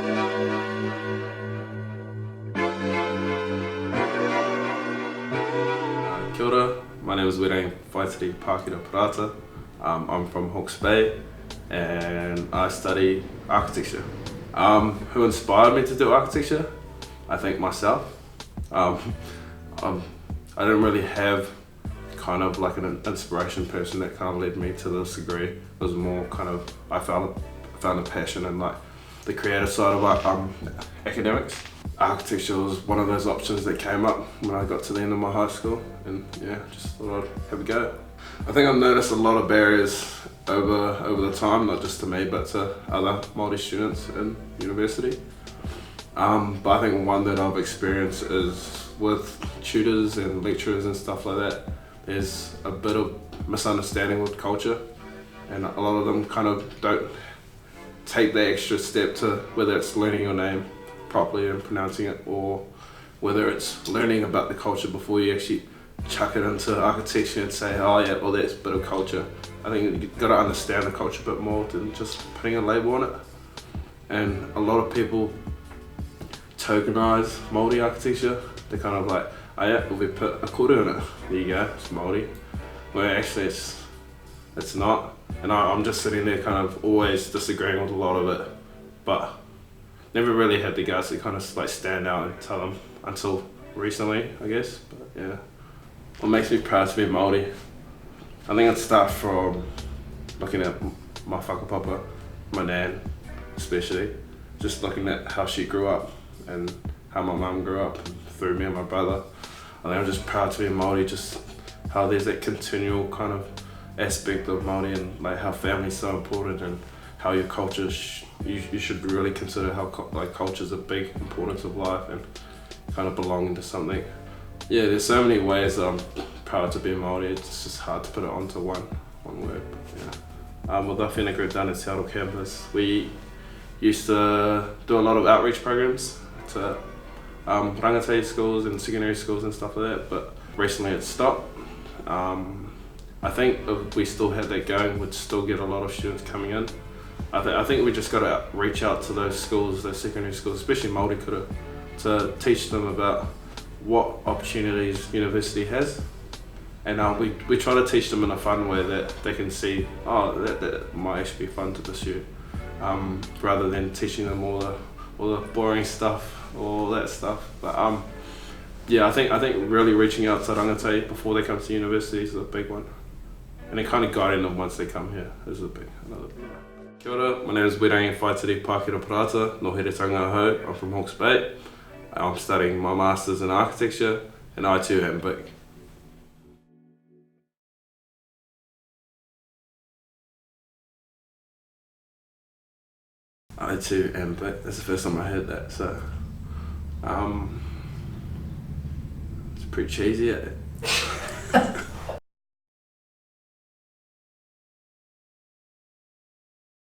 Kia ora, my name is Wirangi Pakira Parata. I'm from Hawke's Bay and I study architecture. Who inspired me to do architecture? I think myself. I didn't really have kind of like an inspiration person that kind of led me to this degree. It was more kind of, I found a passion in like the creative side of academics. Architecture was one of those options that came up when I got to the end of my high school, and yeah, just thought I'd have a go. I think I've noticed a lot of barriers over the time, not just to me but to other Māori students in university. But I think one that I've experienced is with tutors and lecturers and stuff like that. There's a bit of misunderstanding with culture, and a lot of them kind of don't take the extra step to whether it's learning your name properly and pronouncing it, or whether it's learning about the culture before you actually chuck it into architecture and say, oh yeah, well that's a bit of culture. I think you've got to understand the culture a bit more than just putting a label on it. And a lot of people tokenize Māori architecture. They're kind of like, oh yeah, well we put a kore in it, there you go, it's Māori. Where actually it's not. And I'm just sitting there kind of always disagreeing with a lot of it, but never really had the guts to kind of like stand out and tell them until recently, I guess. But yeah, what makes me proud to be Māori? I think I'd start from looking at my whakapapa, my nan especially, just looking at how she grew up and how my mum grew up through me and my brother. I think I'm just proud to be Māori, just how there's that continual kind of aspect of Māori and like how family's so important and how your culture, you should really consider how culture's a big importance of life and kind of belonging to something. Yeah, there's so many ways that I'm proud to be Māori. It's just hard to put it onto one word. Yeah. With the whēnā group down at Seattle campus, we used to do a lot of outreach programs to rangatahi schools and secondary schools and stuff like that, but recently it's stopped. I think if we still had that going, we'd still get a lot of students coming in. I think we just got to reach out to those schools, those secondary schools, especially Māori kura, to teach them about what opportunities university has. And we try to teach them in a fun way that they can see, oh, that might actually be fun to pursue, rather than teaching them all the boring stuff, all that stuff. But yeah, I think really reaching out to rangatahi before they come to university is a big one. And then kind of guiding them once they come here is another big one. Kia ora, my name is Wirangi Pakira Parata, no heretanga hau. I'm from Hawke's Bay. I'm studying my Masters in Architecture, and I too am big. I too am big. That's the first time I heard that, so it's pretty cheesy, eh?